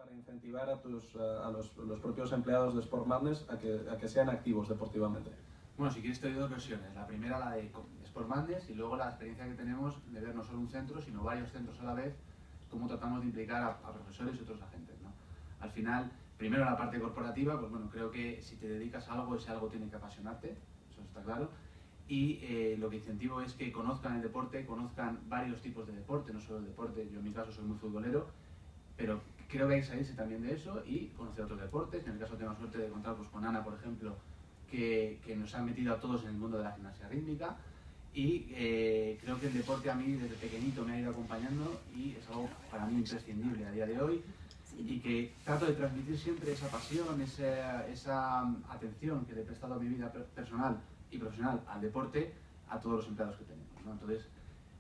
para incentivar a los propios empleados de Sport Madness a que sean activos deportivamente? Bueno, si quieres te doy dos versiones. La primera, la de Sport Madness, y luego la experiencia que tenemos de ver no solo un centro, sino varios centros a la vez, cómo tratamos de implicar a profesores y otros agentes, ¿no? Al final, primero la parte corporativa, pues bueno, creo que si te dedicas a algo, ese algo tiene que apasionarte, eso está claro. Y lo que incentivo es que conozcan el deporte, conozcan varios tipos de deporte, no solo el deporte. Yo en mi caso soy muy futbolero, pero creo que hay que salirse también de eso y conocer otros deportes. En el caso tengo suerte de contar pues, con Ana, por ejemplo, que nos han metido a todos en el mundo de la gimnasia rítmica. Y creo que el deporte a mí desde pequeñito me ha ido acompañando y es algo para mí imprescindible a día de hoy. Y que trato de transmitir siempre esa pasión, esa atención que le he prestado a mi vida personal y profesional al deporte a todos los empleados que tenemos, ¿no? Entonces,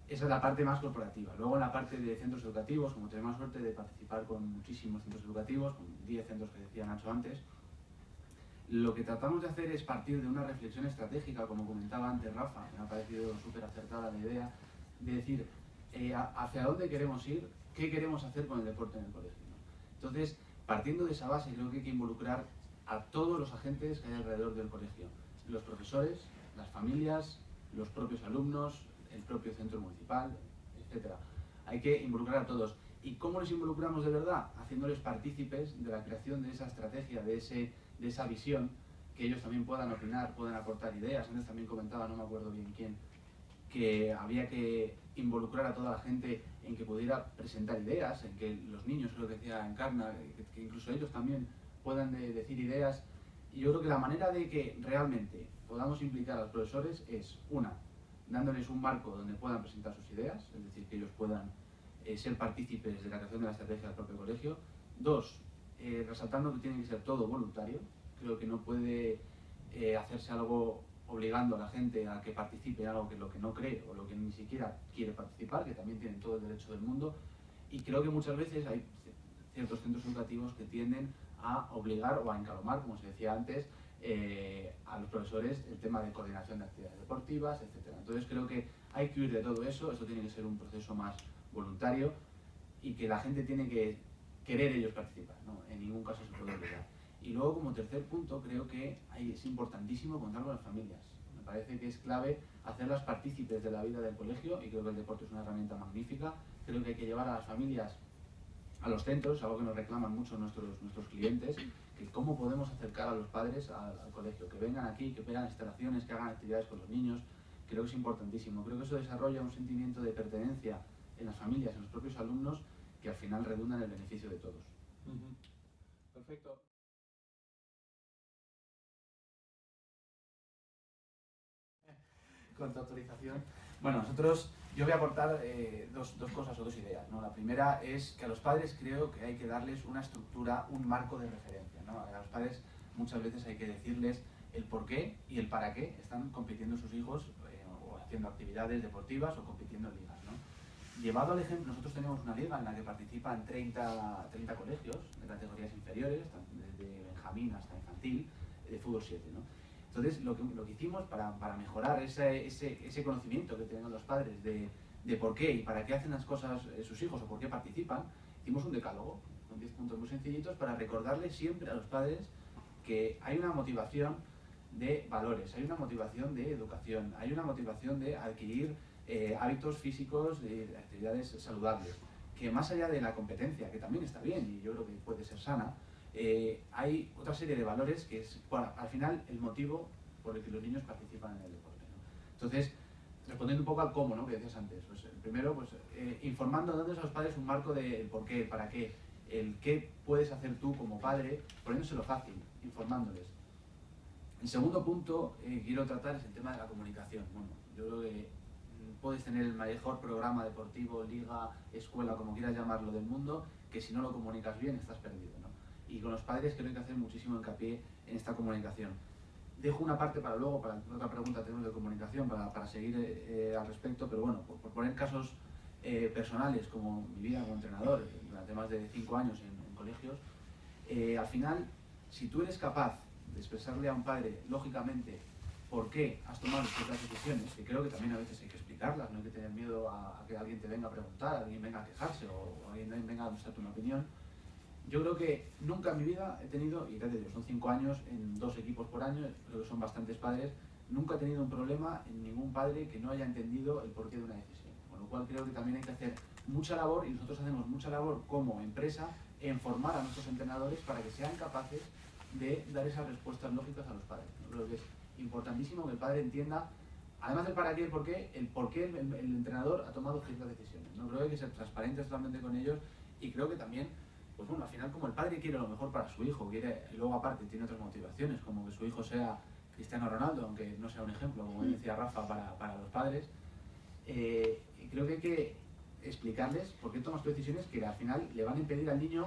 esa es la parte más corporativa. Luego en la parte de centros educativos, como tenemos suerte de participar con muchísimos centros educativos, con 10 centros que decía Nacho antes, lo que tratamos de hacer es partir de una reflexión estratégica, como comentaba antes Rafa, me ha parecido súper acertada la idea, de decir hacia dónde queremos ir, qué queremos hacer con el deporte en el colegio, ¿no? Entonces, partiendo de esa base, creo que hay que involucrar a todos los agentes que hay alrededor del colegio. Los profesores, las familias, los propios alumnos, el propio centro municipal, etc. Hay que involucrar a todos. ¿Y cómo les involucramos de verdad? Haciéndoles partícipes de la creación de esa estrategia, de esa visión, que ellos también puedan opinar, puedan aportar ideas. Antes también comentaba, no me acuerdo bien quién, que había que involucrar a toda la gente en que pudiera presentar ideas, en que los niños, creo que decía Encarna, que incluso ellos también puedan decir ideas. Y yo creo que la manera de que realmente podamos implicar a los profesores es, una, dándoles un marco donde puedan presentar sus ideas, es decir, que ellos puedan ser partícipes de la creación de la estrategia del propio colegio. Dos, resaltando que tiene que ser todo voluntario. Creo que no puede hacerse algo obligando a la gente a que participe en algo que lo que no cree o lo que ni siquiera quiere participar, que también tienen todo el derecho del mundo. Y creo que muchas veces hay ciertos centros educativos que tienden a obligar o a encalomar, como se decía antes, a los profesores el tema de coordinación de actividades deportivas, etc. Entonces creo que hay que huir de todo eso, esto tiene que ser un proceso más voluntario y que la gente tiene que querer ellos participar, ¿no? En ningún caso se puede obligar. Y luego, como tercer punto, creo que es importantísimo contar con las familias. Me parece que es clave hacerlas partícipes de la vida del colegio y creo que el deporte es una herramienta magnífica. Creo que hay que llevar a las familias a los centros, algo que nos reclaman mucho nuestros clientes, que cómo podemos acercar a los padres al colegio, que vengan aquí, que vean instalaciones, que hagan actividades con los niños. Creo que es importantísimo. Creo que eso desarrolla un sentimiento de pertenencia en las familias, en los propios alumnos, que al final redunda en el beneficio de todos. Perfecto. Con tu autorización. Bueno, yo voy a aportar dos cosas o dos ideas, ¿no? La primera es que a los padres creo que hay que darles una estructura, un marco de referencia, ¿no? A los padres muchas veces hay que decirles el por qué y el para qué están compitiendo sus hijos o haciendo actividades deportivas o compitiendo en ligas, ¿no? Llevado al ejemplo, nosotros tenemos una liga en la que participan 30 colegios de categorías inferiores, desde Benjamín hasta infantil, de fútbol 7, ¿no? Entonces, lo que hicimos para mejorar ese conocimiento que tienen los padres de por qué y para qué hacen las cosas sus hijos o por qué participan, hicimos un decálogo con 10 puntos muy sencillitos para recordarles siempre a los padres que hay una motivación de valores, hay una motivación de educación, hay una motivación de adquirir hábitos físicos, de actividades saludables, que más allá de la competencia, que también está bien y yo creo que puede ser sana, hay otra serie de valores que es, bueno, al final, el motivo por el que los niños participan en el deporte, ¿no? Entonces, respondiendo un poco al cómo, ¿no? Que decías antes, pues, primero, pues, informando, dándoles a los padres un marco del por qué, el para qué, el qué puedes hacer tú como padre, poniéndoselo fácil, informándoles. El segundo punto que quiero tratar es el tema de la comunicación. Bueno, yo creo que puedes tener el mejor programa deportivo, liga, escuela, como quieras llamarlo, del mundo, que si no lo comunicas bien estás perdido, ¿no? Y con los padres creo que hay que hacer muchísimo hincapié en esta comunicación. Dejo una parte para luego, para otra pregunta tenemos de comunicación, para seguir al respecto, pero bueno, por poner casos personales, como mi vida como entrenador, durante más de 5 años en colegios, al final, si tú eres capaz de expresarle a un padre, lógicamente, por qué has tomado ciertas decisiones, que creo que también a veces hay que explicarlas, no hay que tener miedo a que alguien te venga a preguntar, alguien venga a quejarse o alguien venga a mostrarte una opinión. Yo creo que nunca en mi vida he tenido, y gracias a Dios, son 5 años en 2 equipos por año, creo que son bastantes padres, nunca he tenido un problema en ningún padre que no haya entendido el porqué de una decisión. Con lo cual creo que también hay que hacer mucha labor, y nosotros hacemos mucha labor como empresa, en formar a nuestros entrenadores para que sean capaces de dar esas respuestas lógicas a los padres. Yo creo que es importantísimo que el padre entienda, además del para qué, el por qué el entrenador ha tomado ciertas decisiones, ¿no? Creo que hay que ser transparentes totalmente con ellos, y creo que también, pues bueno, al final como el padre quiere lo mejor para su hijo, quiere, y luego aparte tiene otras motivaciones, como que su hijo sea Cristiano Ronaldo, aunque no sea un ejemplo, como decía Rafa, para los padres, creo que hay que explicarles por qué tomas decisiones que al final le van a impedir al niño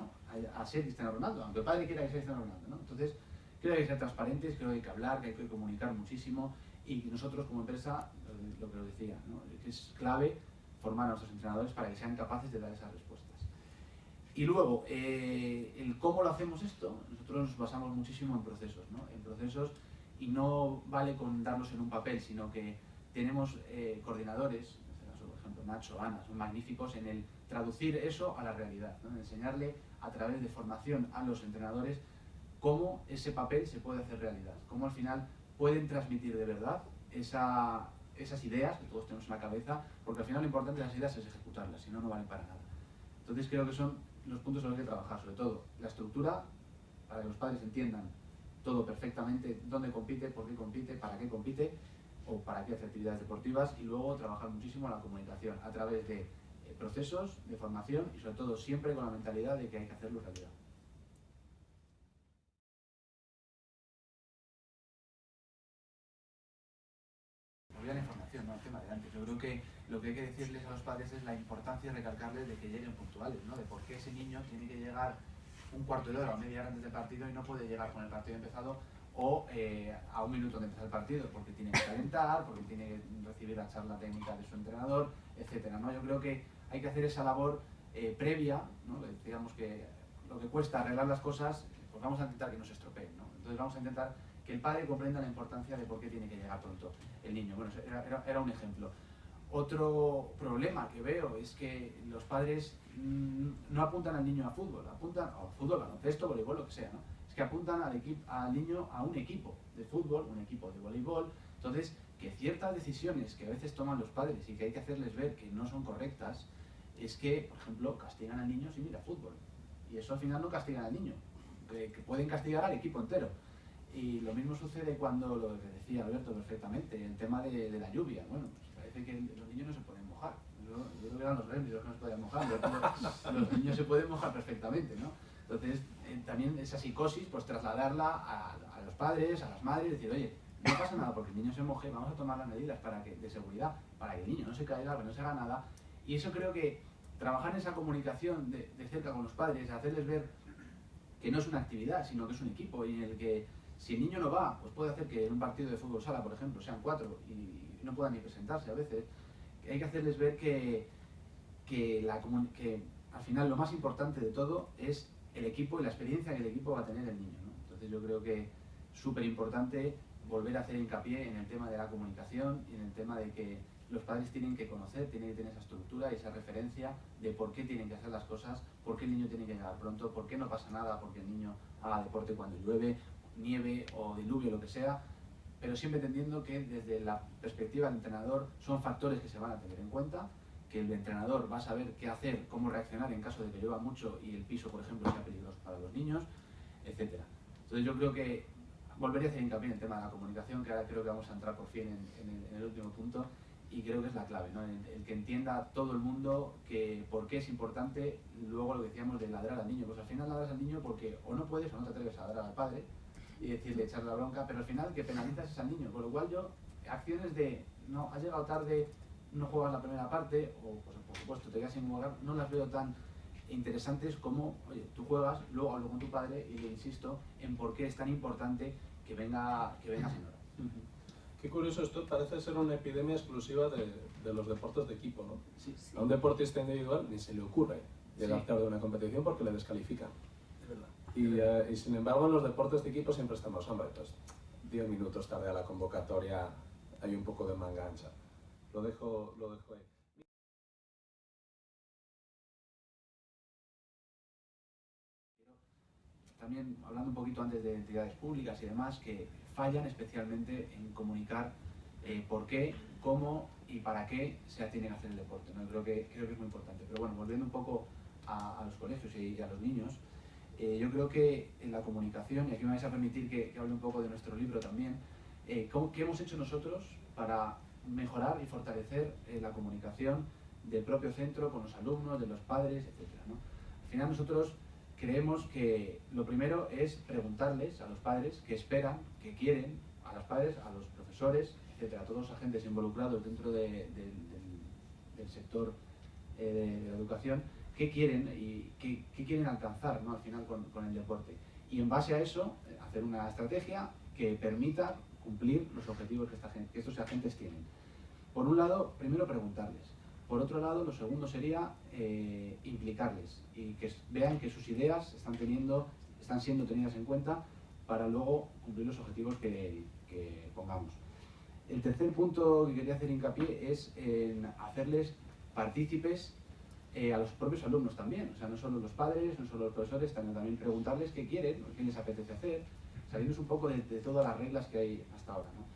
a ser Cristiano Ronaldo, aunque el padre quiera que sea Cristiano Ronaldo, ¿no? Entonces, creo que hay que ser transparentes, creo que hay que hablar, que hay que comunicar muchísimo, y nosotros como empresa, lo que os decía, ¿no? Es clave formar a nuestros entrenadores para que sean capaces de dar esas respuestas. Y luego, el cómo lo hacemos esto, nosotros nos basamos muchísimo en procesos, ¿no? En procesos, y no vale con darlos en un papel, sino que tenemos coordinadores, en este caso, por ejemplo, Nacho, Ana, son magníficos en el traducir eso a la realidad, ¿no? En enseñarle a través de formación a los entrenadores cómo ese papel se puede hacer realidad, cómo al final pueden transmitir de verdad esas ideas que todos tenemos en la cabeza, porque al final lo importante de las ideas es ejecutarlas, si no, no valen para nada. Entonces creo que son los puntos en los que trabajar, sobre todo la estructura, para que los padres entiendan todo perfectamente, dónde compite, por qué compite, para qué compite, o para qué hace actividades deportivas, y luego trabajar muchísimo la comunicación a través de procesos de formación, y sobre todo siempre con la mentalidad de que hay que hacerlo realidad. La información, no el tema de antes. Yo creo que lo que hay que decirles a los padres es la importancia de recalcarles de que lleguen puntuales, ¿no? De por qué ese niño tiene que llegar un cuarto de hora o media hora antes del partido y no puede llegar con el partido empezado, o a un minuto de empezar el partido, porque tiene que calentar, porque tiene que recibir la charla técnica de su entrenador, etcétera, ¿no? Yo creo que hay que hacer esa labor previa, ¿no? Digamos que lo que cuesta arreglar las cosas, pues vamos a intentar que no se estropeen, ¿no? Entonces vamos a intentar que el padre comprenda la importancia de por qué tiene que llegar pronto el niño. Bueno, era un ejemplo. Otro problema que veo es que los padres no apuntan al niño a fútbol, apuntan a fútbol, baloncesto, voleibol, lo que sea, ¿no? Es que apuntan al niño a un equipo de fútbol, un equipo de voleibol. Entonces, que ciertas decisiones que a veces toman los padres y que hay que hacerles ver que no son correctas, es que, por ejemplo, castigan al niño si mira fútbol. Y eso al final no castigan al niño, que pueden castigar al equipo entero. Y lo mismo sucede cuando, lo que decía Alberto perfectamente, el tema de la lluvia. Bueno, pues parece que los niños no se pueden mojar. Yo creo que eran los grandes los que no se podían mojar, pero los niños se pueden mojar perfectamente, ¿no? Entonces, también esa psicosis, pues trasladarla a los padres, a las madres, decir, oye, no pasa nada porque el niño se moje, vamos a tomar las medidas de seguridad para que el niño no se caiga, que no se haga nada. Y eso creo que trabajar en esa comunicación de cerca con los padres, hacerles ver que no es una actividad, sino que es un equipo, y en el que si el niño no va, pues puede hacer que en un partido de fútbol sala, por ejemplo, sean 4 y no puedan ni presentarse a veces. Hay que hacerles ver que al final lo más importante de todo es el equipo y la experiencia que el equipo va a tener el niño, ¿no? Entonces yo creo que es súper importante volver a hacer hincapié en el tema de la comunicación y en el tema de que los padres tienen que conocer, tienen que tener esa estructura y esa referencia de por qué tienen que hacer las cosas, por qué el niño tiene que llegar pronto, por qué no pasa nada porque el niño haga deporte cuando llueve, nieve o diluvio, lo que sea, pero siempre entendiendo que desde la perspectiva del entrenador son factores que se van a tener en cuenta, que el entrenador va a saber qué hacer, cómo reaccionar en caso de que llueva mucho y el piso, por ejemplo, sea peligroso para los niños, etc. Entonces yo creo que volvería a hacer hincapié en el tema de la comunicación, que ahora creo que vamos a entrar por fin en el último punto, y creo que es la clave, ¿no? El que entienda todo el mundo que por qué es importante, luego lo que decíamos de ladrar al niño, pues al final ladras al niño porque o no puedes o no te atreves a ladrar al padre y decirle, echarle la bronca, pero al final que penalizas es al niño, con lo cual yo, acciones de, no, has llegado tarde, no juegas la primera parte, o pues, por supuesto te quedas sin jugar, no las veo tan interesantes como, oye, tú juegas, luego hablo con tu padre y le insisto en por qué es tan importante que vengas en hora. Qué curioso, esto parece ser una epidemia exclusiva de los deportes de equipo, ¿no? Sí, sí. A un deportista individual ni se le ocurre llegar tarde a una competición porque le descalifican. Es verdad. Y sin embargo en los deportes de equipo siempre estamos, hombre, pues 10 minutos tarde a la convocatoria, hay un poco de manga ancha. Lo dejo ahí. también hablando un poquito antes de entidades públicas y demás, que fallan especialmente en comunicar por qué, cómo y para qué se tiene que hacer el deporte, ¿no? Creo que es muy importante. Pero bueno, volviendo un poco a los colegios y a los niños, yo creo que en la comunicación, y aquí me vais a permitir que hable un poco de nuestro libro también, ¿qué hemos hecho nosotros para mejorar y fortalecer la comunicación del propio centro con los alumnos, de los padres, etcétera, ¿no? Al final nosotros creemos que lo primero es preguntarles a los padres qué esperan, qué quieren, a los padres, a los profesores, etcétera, a todos los agentes involucrados dentro del sector de la educación, qué quieren y qué quieren alcanzar, ¿no? Al final con el deporte. Y en base a eso, hacer una estrategia que permita cumplir los objetivos que estos agentes tienen. Por un lado, primero preguntarles. Por otro lado, lo segundo sería implicarles y que vean que sus ideas están siendo tenidas en cuenta para luego cumplir los objetivos que pongamos. El tercer punto que quería hacer hincapié es en hacerles partícipes a los propios alumnos también, o sea, no solo los padres, no solo los profesores, también preguntarles qué quieren, qué les apetece hacer, salirnos un poco de todas las reglas que hay hasta ahora, ¿no?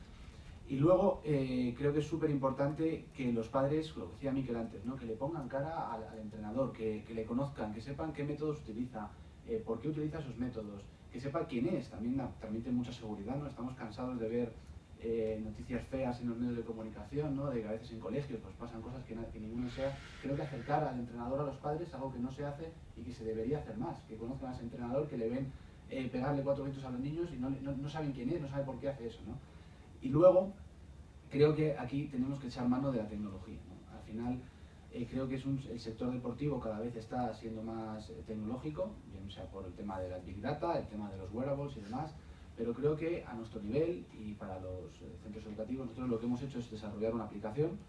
Y luego creo que es súper importante que los padres, lo que decía Miquel antes, ¿no? Que le pongan cara al entrenador, que le conozcan, que sepan qué métodos utiliza, por qué utiliza esos métodos, que sepa quién es, también transmite mucha seguridad, ¿no? Estamos cansados de ver noticias feas en los medios de comunicación, ¿no? De que a veces en colegios pues pasan cosas que ninguno sea. Creo que acercar al entrenador a los padres es algo que no se hace y que se debería hacer más, que conozcan a ese entrenador, que le ven pegarle 4 gritos a los niños y no saben quién es, no saben por qué hace eso, ¿no? Y luego, creo que aquí tenemos que echar mano de la tecnología, ¿no? Al final, creo que el sector deportivo cada vez está siendo más tecnológico, bien sea por el tema de la Big Data, el tema de los wearables y demás, pero creo que a nuestro nivel y para los centros educativos, nosotros lo que hemos hecho es desarrollar una aplicación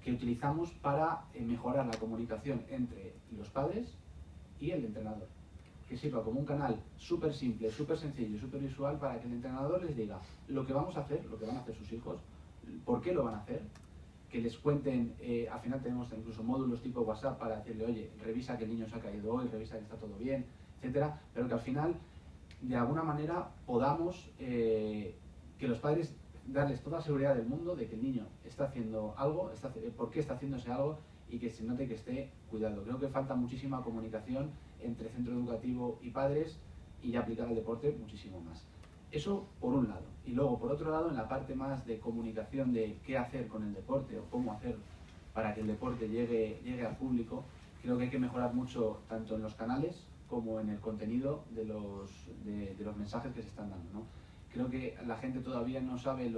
que utilizamos para mejorar la comunicación entre los padres y el entrenador. Que sirva como un canal súper simple, súper sencillo, súper visual para que el entrenador les diga lo que vamos a hacer, lo que van a hacer sus hijos, por qué lo van a hacer, que les cuenten, al final tenemos incluso módulos tipo WhatsApp para decirle, oye, revisa que el niño se ha caído hoy, revisa que está todo bien, etcétera, pero que al final, de alguna manera, podamos que los padres darles toda la seguridad del mundo de que el niño está haciendo algo, por qué está haciendo ese algo y que se note que esté cuidado. Creo que falta muchísima comunicación entre centro educativo y padres y aplicar al deporte muchísimo más. Eso por un lado. Y luego, por otro lado, en la parte más de comunicación de qué hacer con el deporte o cómo hacer para que el deporte llegue al público, creo que hay que mejorar mucho tanto en los canales como en el contenido de los mensajes que se están dando, ¿no? Creo que la gente todavía no sabe,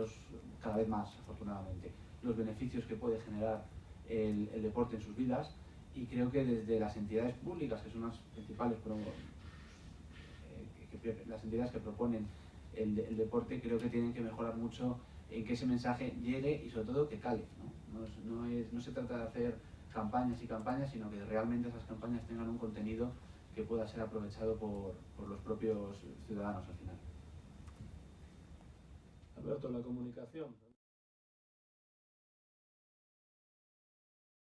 cada vez más afortunadamente, los beneficios que puede generar el deporte en sus vidas, y creo que desde las entidades públicas, que son las principales, las entidades que proponen el deporte, creo que tienen que mejorar mucho en que ese mensaje llegue y sobre todo que cale, ¿no? No se trata de hacer campañas y campañas, sino que realmente esas campañas tengan un contenido que pueda ser aprovechado por los propios ciudadanos al final. Alberto, la comunicación.